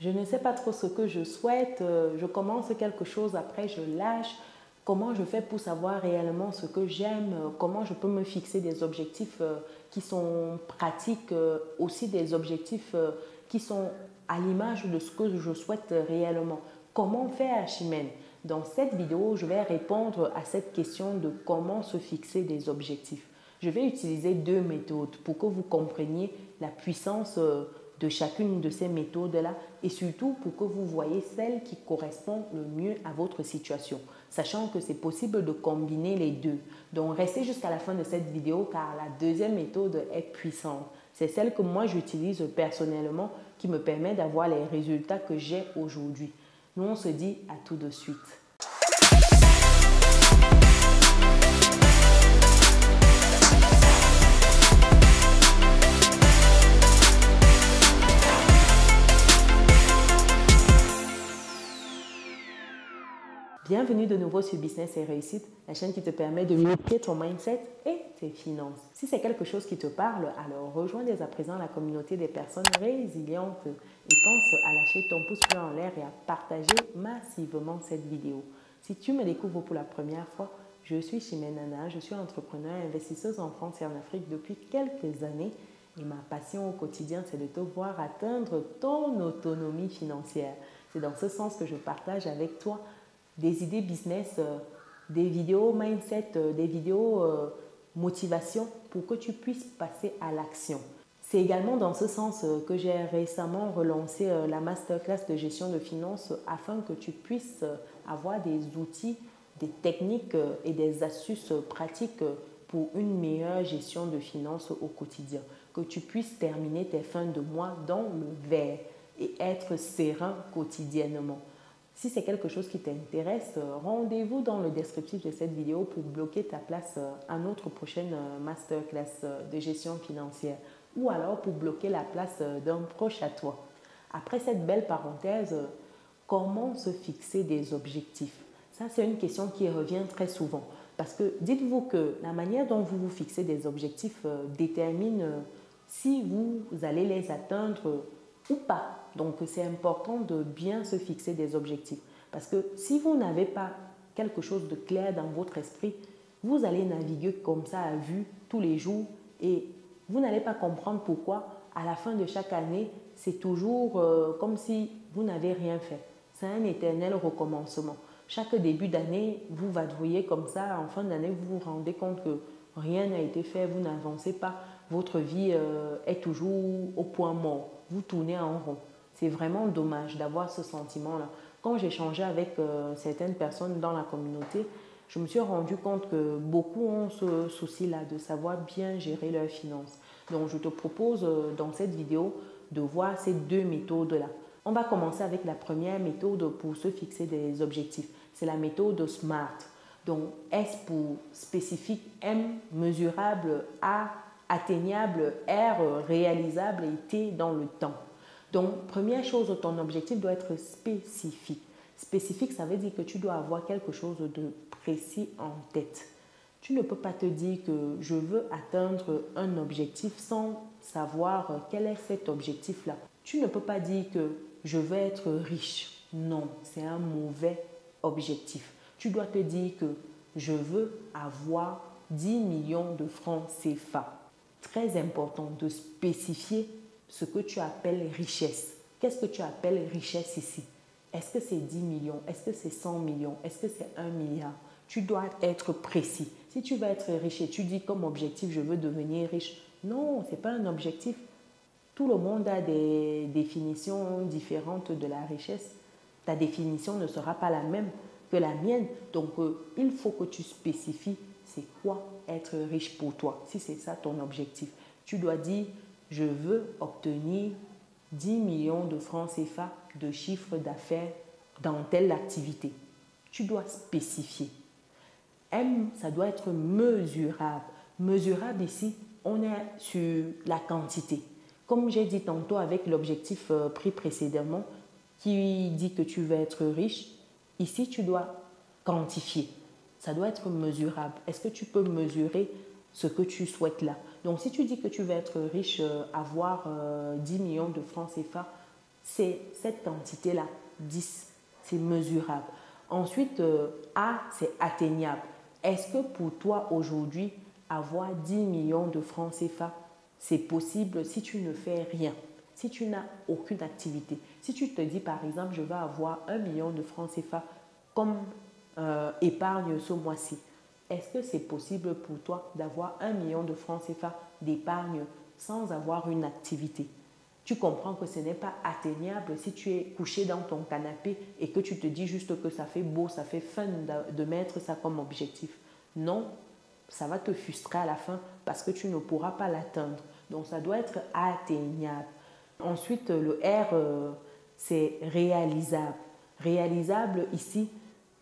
Je ne sais pas trop ce que je souhaite, je commence quelque chose, après je lâche. Comment je fais pour savoir réellement ce que j'aime? Comment je peux me fixer des objectifs qui sont pratiques, aussi des objectifs qui sont à l'image de ce que je souhaite réellement? Comment faire, Chimène? Dans cette vidéo, je vais répondre à cette question de comment se fixer des objectifs. Je vais utiliser deux méthodes pour que vous compreniez la puissance de chacune de ces méthodes-là et surtout pour que vous voyez celle qui correspond le mieux à votre situation, sachant que c'est possible de combiner les deux. Donc, restez jusqu'à la fin de cette vidéo car la deuxième méthode est puissante. C'est celle que moi j'utilise personnellement qui me permet d'avoir les résultats que j'ai aujourd'hui. Nous, on se dit à tout de suite. Bienvenue de nouveau sur Business et Réussite, la chaîne qui te permet de multiplier ton mindset et tes finances. Si c'est quelque chose qui te parle, alors rejoins dès à présent la communauté des personnes résilientes et pense à lâcher ton pouce bleu en l'air et à partager massivement cette vidéo. Si tu me découvres pour la première fois, je suis Chimène Nana, je suis entrepreneur et investisseuse en France et en Afrique depuis quelques années et ma passion au quotidien, c'est de te voir atteindre ton autonomie financière. C'est dans ce sens que je partage avec toi des idées business, des vidéos mindset, des vidéos motivation pour que tu puisses passer à l'action. C'est également dans ce sens que j'ai récemment relancé la masterclass de gestion de finances afin que tu puisses avoir des outils, des techniques et des astuces pratiques pour une meilleure gestion de finances au quotidien. Que tu puisses terminer tes fins de mois dans le vert et être serein quotidiennement. Si c'est quelque chose qui t'intéresse, rendez-vous dans le descriptif de cette vidéo pour bloquer ta place à notre prochaine masterclass de gestion financière ou alors pour bloquer la place d'un proche à toi. Après cette belle parenthèse, comment se fixer des objectifs? Ça, c'est une question qui revient très souvent parce que dites-vous que la manière dont vous vous fixez des objectifs détermine si vous allez les atteindre ou pas. Donc, c'est important de bien se fixer des objectifs. Parce que si vous n'avez pas quelque chose de clair dans votre esprit, vous allez naviguer comme ça à vue tous les jours et vous n'allez pas comprendre pourquoi à la fin de chaque année, c'est toujours comme si vous n'avez rien fait. C'est un éternel recommencement. Chaque début d'année, vous vadrouillez comme ça. En fin d'année, vous vous rendez compte que rien n'a été fait, vous n'avancez pas. Votre vie est toujours au point mort. Vous tournez en rond. C'est vraiment dommage d'avoir ce sentiment-là. Quand j'échangeais avec certaines personnes dans la communauté, je me suis rendu compte que beaucoup ont ce souci-là de savoir bien gérer leurs finances. Donc, je te propose dans cette vidéo de voir ces deux méthodes-là. On va commencer avec la première méthode pour se fixer des objectifs. C'est la méthode SMART. Donc, S pour spécifique, M mesurable, A atteignable, R réalisable et T dans le temps. Donc, première chose, ton objectif doit être spécifique. Spécifique, ça veut dire que tu dois avoir quelque chose de précis en tête. Tu ne peux pas te dire que je veux atteindre un objectif sans savoir quel est cet objectif-là. Tu ne peux pas dire que je veux être riche. Non, c'est un mauvais objectif. Tu dois te dire que je veux avoir 10 millions de francs CFA. Très important de spécifier ce que tu appelles richesse. Qu'est-ce que tu appelles richesse ici? Est-ce que c'est 10 millions? Est-ce que c'est 100 millions? Est-ce que c'est 1 milliard? Tu dois être précis. Si tu veux être riche et tu dis comme objectif, je veux devenir riche. Non, ce n'est pas un objectif. Tout le monde a des définitions différentes de la richesse. Ta définition ne sera pas la même que la mienne. Donc, il faut que tu spécifies c'est quoi être riche pour toi. Si c'est ça ton objectif, tu dois dire je veux obtenir 10 millions de francs CFA de chiffre d'affaires dans telle activité. Tu dois spécifier. M, ça doit être mesurable. Mesurable ici, on est sur la quantité. Comme j'ai dit tantôt avec l'objectif pris précédemment, qui dit que tu veux être riche, ici tu dois quantifier. Ça doit être mesurable. Est-ce que tu peux mesurer ce que tu souhaites là? Donc, si tu dis que tu veux être riche, avoir 10 millions de francs CFA, c'est cette quantité-là, 10, c'est mesurable. Ensuite, A, c'est atteignable. Est-ce que pour toi aujourd'hui, avoir 10 millions de francs CFA, c'est possible si tu ne fais rien, si tu n'as aucune activité? Si tu te dis par exemple, je vais avoir 1 million de francs CFA comme épargne ce mois-ci, est-ce que c'est possible pour toi d'avoir 1 million de francs CFA d'épargne sans avoir une activité? Tu comprends que ce n'est pas atteignable si tu es couché dans ton canapé et que tu te dis juste que ça fait beau, ça fait fun de mettre ça comme objectif. Non, ça va te frustrer à la fin parce que tu ne pourras pas l'atteindre. Donc, ça doit être atteignable. Ensuite, le R, c'est réalisable. Réalisable, ici,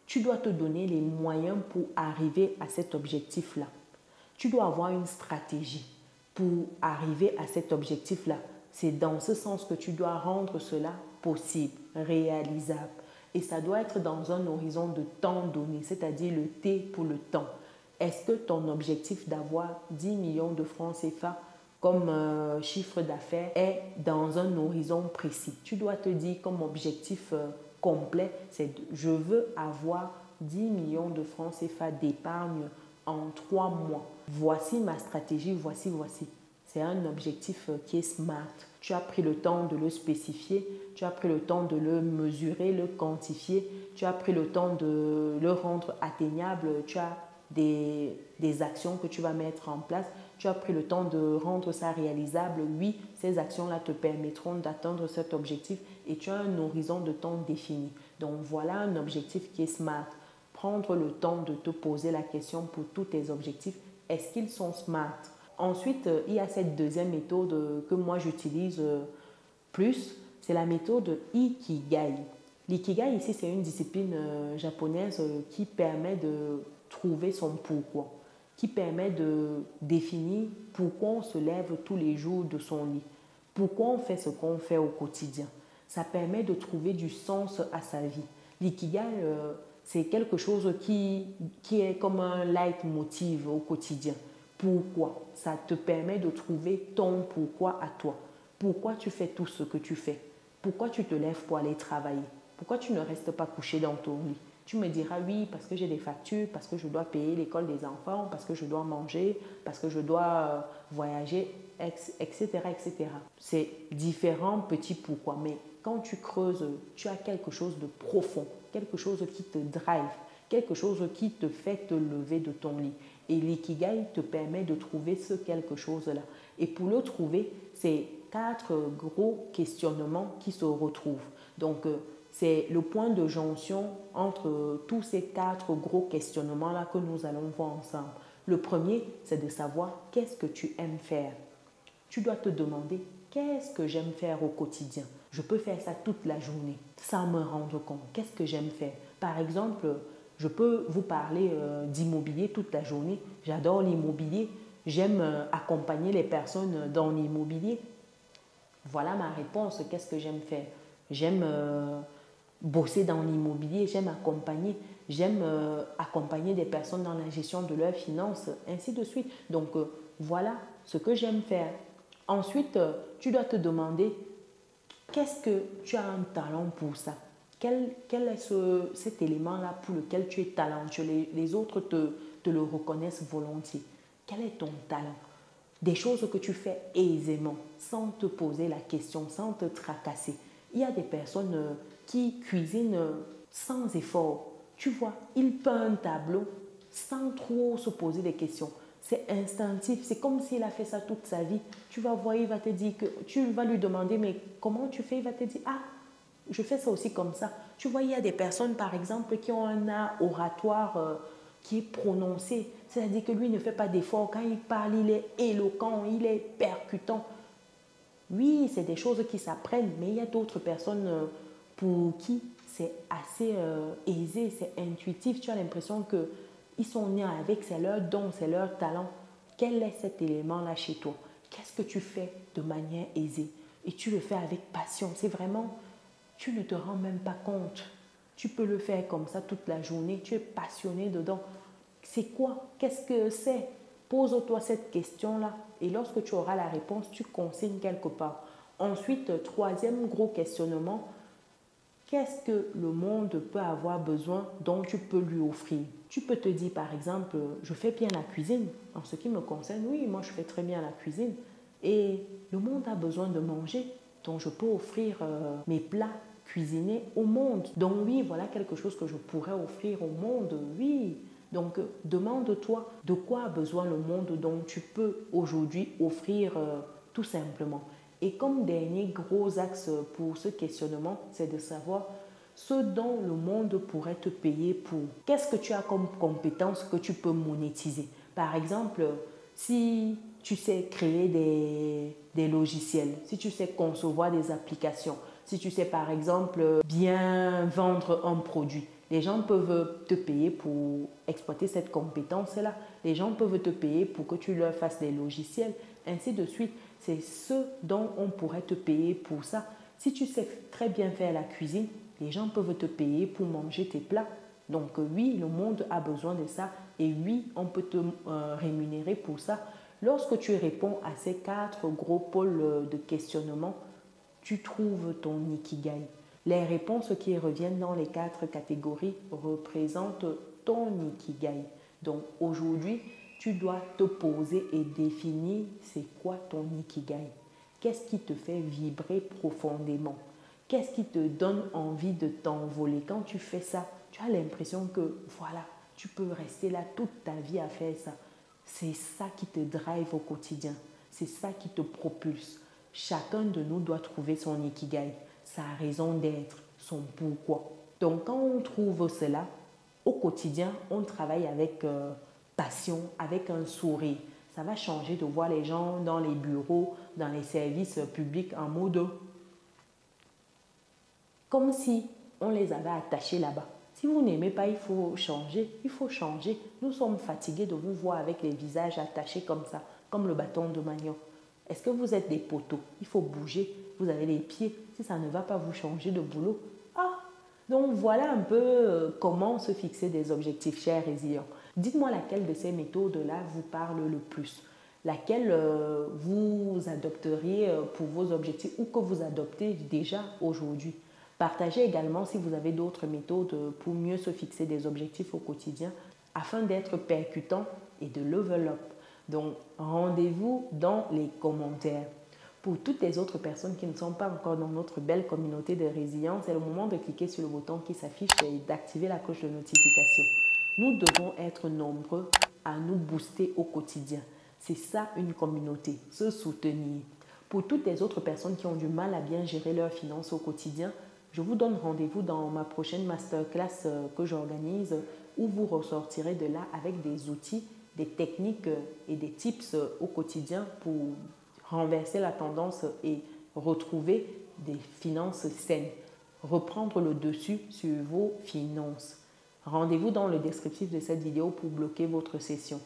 tu dois te donner les moyens pour arriver à cet objectif-là. Tu dois avoir une stratégie pour arriver à cet objectif-là. C'est dans ce sens que tu dois rendre cela possible, réalisable. Et ça doit être dans un horizon de temps donné, c'est-à-dire le T pour le temps. Est-ce que ton objectif d'avoir 10 millions de francs CFA comme chiffre d'affaires est dans un horizon précis? Tu dois te dire comme objectif complet, c'est je veux avoir 10 millions de francs CFA d'épargne en 3 mois. Voici ma stratégie, voici. C'est un objectif qui est smart. Tu as pris le temps de le spécifier, tu as pris le temps de le mesurer, le quantifier, tu as pris le temps de le rendre atteignable, tu as des actions que tu vas mettre en place, tu as pris le temps de rendre ça réalisable. Oui, ces actions-là te permettront d'atteindre cet objectif et tu as un horizon de temps défini. Donc voilà un objectif qui est smart. Prendre le temps de te poser la question pour tous tes objectifs, est-ce qu'ils sont smart? Ensuite, il y a cette deuxième méthode que moi j'utilise plus, c'est la méthode Ikigai. L'ikigai ici, c'est une discipline japonaise qui permet de trouver son pourquoi, qui permet de définir pourquoi on se lève tous les jours de son lit, pourquoi on fait ce qu'on fait au quotidien. Ça permet de trouver du sens à sa vie. L'ikigai, c'est quelque chose qui est comme un leitmotiv au quotidien. Pourquoi? Ça te permet de trouver ton pourquoi à toi. Pourquoi tu fais tout ce que tu fais? Pourquoi tu te lèves pour aller travailler? Pourquoi tu ne restes pas couché dans ton lit? Tu me diras oui, parce que j'ai des factures, parce que je dois payer l'école des enfants, parce que je dois manger, parce que je dois voyager, etc., etc. C'est différents petits pourquoi. Mais quand tu creuses, tu as quelque chose de profond, quelque chose qui te drive, quelque chose qui te fait te lever de ton lit. Et l'ikigai te permet de trouver ce quelque chose-là. Et pour le trouver, c'est 4 gros questionnements qui se retrouvent. Donc, c'est le point de jonction entre tous ces 4 gros questionnements-là que nous allons voir ensemble. Le premier, c'est de savoir qu'est-ce que tu aimes faire. Tu dois te demander qu'est-ce que j'aime faire au quotidien. Je peux faire ça toute la journée sans me rendre compte. Qu'est-ce que j'aime faire? Par exemple, je peux vous parler d'immobilier toute la journée. J'adore l'immobilier. J'aime accompagner les personnes dans l'immobilier. Voilà ma réponse. Qu'est-ce que j'aime faire? J'aime bosser dans l'immobilier. J'aime accompagner des personnes dans la gestion de leurs finances, ainsi de suite. Donc, voilà ce que j'aime faire. Ensuite, tu dois te demander qu'est-ce que tu as un talent pour ça? Quel est cet élément-là pour lequel tu es talentueux? Les autres te le reconnaissent volontiers. Quel est ton talent? Des choses que tu fais aisément, sans te poser la question, sans te tracasser. Il y a des personnes qui cuisinent sans effort. Tu vois, ils peignent un tableau sans trop se poser des questions. C'est instinctif, c'est comme s'il a fait ça toute sa vie. Tu vas voir, il va te dire que tu vas lui demander mais comment tu fais? Il va te dire ah, je fais ça aussi comme ça. Tu vois, il y a des personnes par exemple qui ont un art oratoire qui est prononcé. C'est-à-dire que lui ne fait pas d'effort. Quand il parle, il est éloquent, il est percutant. Oui, c'est des choses qui s'apprennent, mais il y a d'autres personnes pour qui c'est assez aisé, c'est intuitif. Tu as l'impression qu'ils sont nés avec, c'est leur don, c'est leur talent. Quel est cet élément-là chez toi? Qu'est-ce que tu fais de manière aisée? Et tu le fais avec passion. C'est vraiment, tu ne te rends même pas compte. Tu peux le faire comme ça toute la journée. Tu es passionné dedans. C'est quoi? Qu'est-ce que c'est? Pose-toi cette question-là et lorsque tu auras la réponse, tu consignes quelque part. Ensuite, troisième gros questionnement, qu'est-ce que le monde peut avoir besoin dont tu peux lui offrir? Tu peux te dire par exemple, je fais bien la cuisine. En ce qui me concerne, oui, moi je fais très bien la cuisine. Et le monde a besoin de manger, donc je peux offrir mes plats cuisinés au monde. Donc oui, voilà quelque chose que je pourrais offrir au monde, oui. Donc demande-toi de quoi a besoin le monde dont tu peux aujourd'hui offrir tout simplement. Et comme dernier gros axe pour ce questionnement, c'est de savoir ce dont le monde pourrait te payer pour. Qu'est-ce que tu as comme compétence que tu peux monétiser? Par exemple, si tu sais créer des logiciels, si tu sais concevoir des applications, si tu sais par exemple bien vendre un produit, les gens peuvent te payer pour exploiter cette compétence-là. Les gens peuvent te payer pour que tu leur fasses des logiciels, ainsi de suite. C'est ce dont on pourrait te payer pour ça. Si tu sais très bien faire la cuisine, les gens peuvent te payer pour manger tes plats. Donc oui, le monde a besoin de ça et oui, on peut te rémunérer pour ça. Lorsque tu réponds à ces 4 gros pôles de questionnement, tu trouves ton ikigai. Les réponses qui reviennent dans les 4 catégories représentent ton ikigai. Donc aujourd'hui, tu dois te poser et définir c'est quoi ton ikigai. Qu'est-ce qui te fait vibrer profondément? Qu'est-ce qui te donne envie de t'envoler? Quand tu fais ça, tu as l'impression que voilà, tu peux rester là toute ta vie à faire ça. C'est ça qui te drive au quotidien. C'est ça qui te propulse. Chacun de nous doit trouver son ikigai, sa raison d'être, son pourquoi. Donc quand on trouve cela, au quotidien, on travaille avec passion, avec un sourire. Ça va changer de voir les gens dans les bureaux, dans les services publics en mode comme si on les avait attachés là-bas. Si vous n'aimez pas, il faut changer. Il faut changer. Nous sommes fatigués de vous voir avec les visages attachés comme ça, comme le bâton de manioc. Est-ce que vous êtes des poteaux? Il faut bouger. Vous avez les pieds. Si ça ne va pas, vous changer de boulot. Ah! Donc voilà un peu comment se fixer des objectifs, chers résilients. Dites-moi laquelle de ces méthodes-là vous parle le plus. Laquelle vous adopteriez pour vos objectifs ou que vous adoptez déjà aujourd'hui. Partagez également si vous avez d'autres méthodes pour mieux se fixer des objectifs au quotidien afin d'être percutant et de level up. Donc, rendez-vous dans les commentaires. Pour toutes les autres personnes qui ne sont pas encore dans notre belle communauté de résilience, c'est le moment de cliquer sur le bouton qui s'affiche et d'activer la cloche de notification. Nous devons être nombreux à nous booster au quotidien. C'est ça une communauté, se soutenir. Pour toutes les autres personnes qui ont du mal à bien gérer leurs finances au quotidien, je vous donne rendez-vous dans ma prochaine masterclass que j'organise où vous ressortirez de là avec des outils, des techniques et des tips au quotidien pour renverser la tendance et retrouver des finances saines, reprendre le dessus sur vos finances. Rendez-vous dans le descriptif de cette vidéo pour bloquer votre session.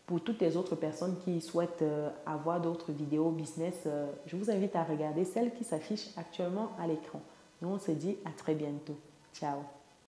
Pour toutes les autres personnes qui souhaitent avoir d'autres vidéos business, je vous invite à regarder celles qui s'affichent actuellement à l'écran. Nous, on se dit à très bientôt. Ciao.